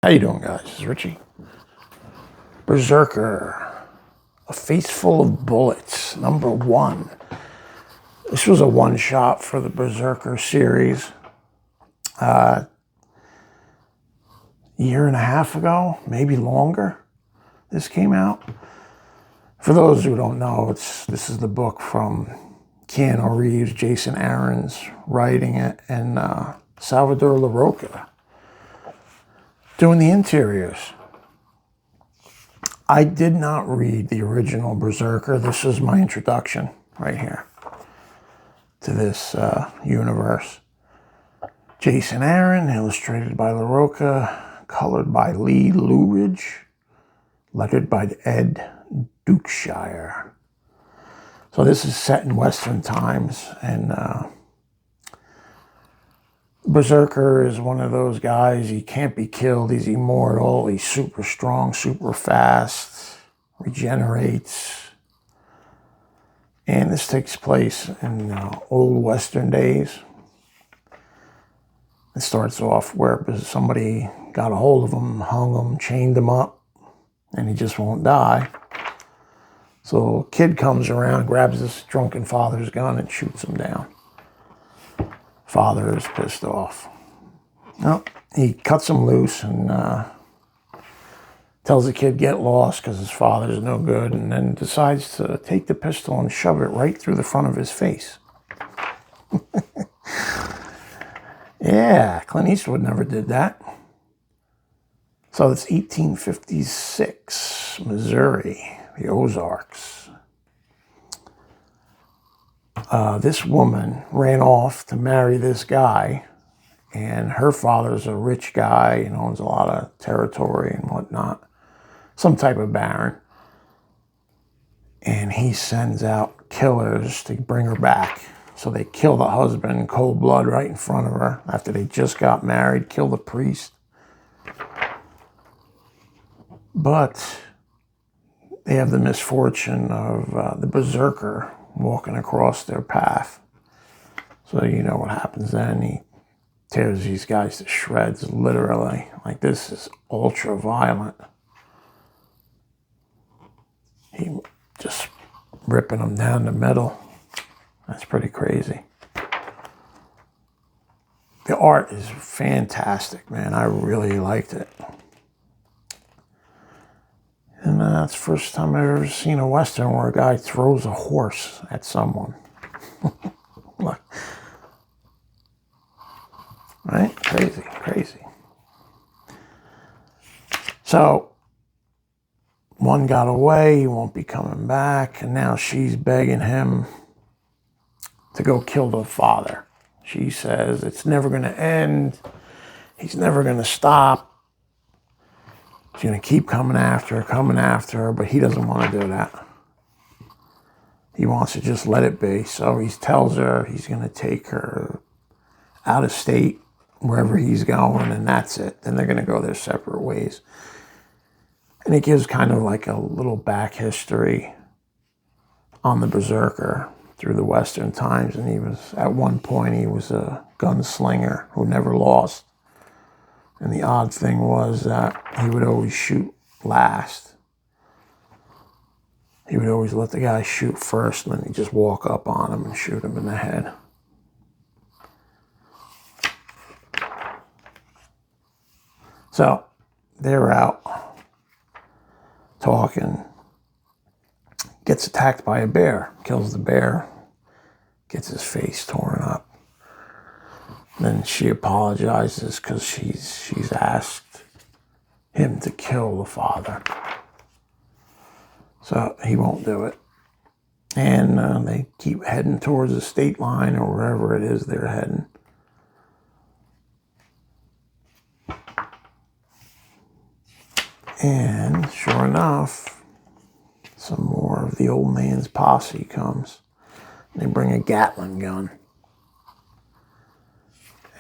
How you doing, guys? This is Richie. Brzrkr, A Face Full of Bullets, #1. This was a one-shot for the Brzrkr series. A year and a half ago, maybe longer, this came out. For those who don't know, this is the book from Keanu Reeves, Jason Aaron's writing it, and Salvador LaRocca doing the interiors. I did not read the original Brzrkr. This is my introduction right here to this universe. Jason Aaron, illustrated by LaRocca, colored by Lee Louridge, lettered by Ed Dukeshire. So this is set in Western times, and Brzrkr is one of those guys, he can't be killed, he's immortal, he's super strong, super fast, regenerates. And this takes place in old Western days. It starts off where somebody got a hold of him, hung him, chained him up, and he just won't die. So a kid comes around, grabs this drunken father's gun and shoots him down. Father is pissed off. Well, he cuts him loose and tells the kid get lost because his father's no good, and then decides to take the pistol and shove it right through the front of his face. Yeah, Clint Eastwood never did that. So it's 1856, Missouri, the Ozarks. This woman ran off to marry this guy, and her father's a rich guy and owns a lot of territory and whatnot, some type of baron. And he sends out killers to bring her back. So they kill the husband in cold blood right in front of her after they just got married, kill the priest. But they have the misfortune of the Brzrkr walking across their path. So you know what happens then. He tears these guys to shreds, literally. Like, this is ultra violent. He just ripping them down the middle. That's pretty crazy. The art is fantastic, man. I really liked it. And that's the first time I've ever seen a Western where a guy throws a horse at someone. Right? Crazy, crazy. So, one got away, he won't be coming back, and now she's begging him to go kill the father. She says it's never going to end. He's never going to stop. He's going to keep coming after her, but he doesn't want to do that. He wants to just let it be. So he tells her he's going to take her out of state, wherever he's going, and that's it. Then they're going to go their separate ways. And it gives kind of like a little back history on the Brzrkr through the Western times. And at one point, he was a gunslinger who never lost. And the odd thing was that he would always shoot last. He would always let the guy shoot first, and then he'd just walk up on him and shoot him in the head. So they're out talking. Gets attacked by a bear. Kills the bear. Gets his face torn up. Then she apologizes because she's asked him to kill the father. So he won't do it. And they keep heading towards the state line or wherever it is they're heading. And sure enough, some more of the old man's posse comes. They bring a Gatling gun.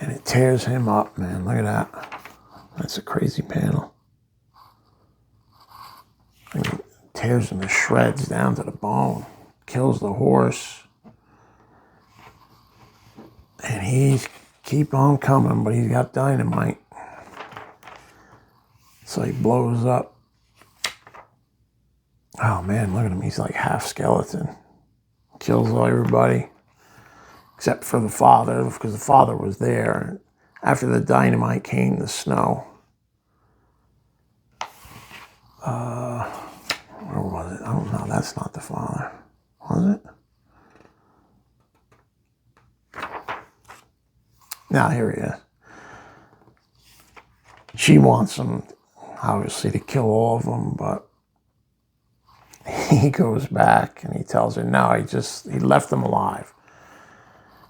And it tears him up, man. Look at that. That's a crazy panel. And it tears him to shreds down to the bone. Kills the horse. And he's keep on coming, but he's got dynamite. So he blows up. Oh man, look at him. He's like half skeleton. Kills everybody except for the father, because the father was there. After the dynamite came the snow. Where was it? I don't know. That's not the father. Was it? Now here he is. She wants him, obviously, to kill all of them, but he goes back and he tells her, no, he left them alive.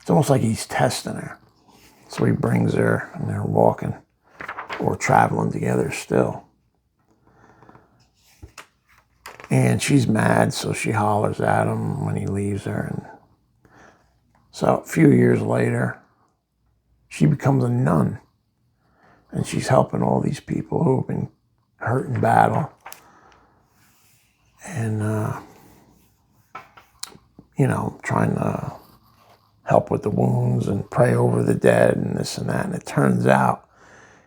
It's almost like he's testing her. So he brings her and they're walking or traveling together still. And she's mad, so she hollers at him when he leaves her. And so a few years later, she becomes a nun. And she's helping all these people who have been hurt in battle. And, trying to help with the wounds and pray over the dead and this and that. And it turns out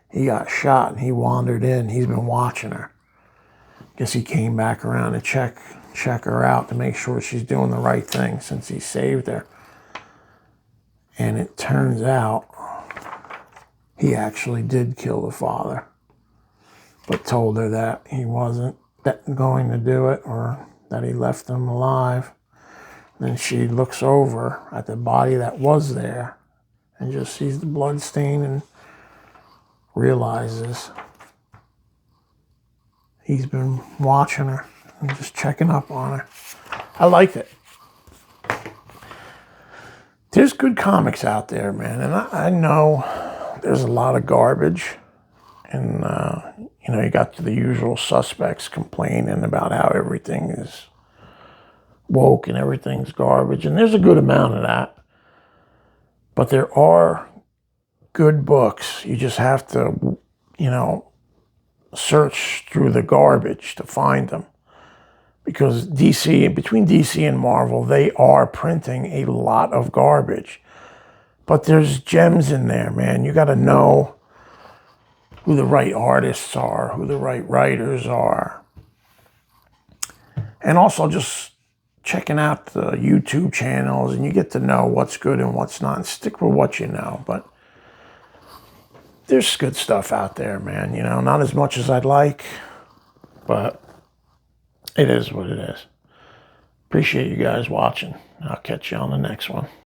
he got shot and he wandered in. He's been watching her. Guess he came back around to check her out to make sure she's doing the right thing since he saved her. And it turns out he actually did kill the father, but told her that he wasn't going to do it, or that he left them alive. Then she looks over at the body that was there and just sees the blood stain and realizes he's been watching her and just checking up on her. I liked it. There's good comics out there, man. And I know there's a lot of garbage. And, you got the usual suspects complaining about how everything is woke and everything's garbage. And there's a good amount of that. But there are good books. You just have to, search through the garbage to find them. Because between DC and Marvel, they are printing a lot of garbage. But there's gems in there, man. You got to know who the right artists are, who the right writers are. And also just checking out the YouTube channels, and you get to know what's good and what's not, and stick with what you know. But there's good stuff out there, man. Not as much as I'd like, but it is what it is. Appreciate you guys watching. I'll catch you on the next one.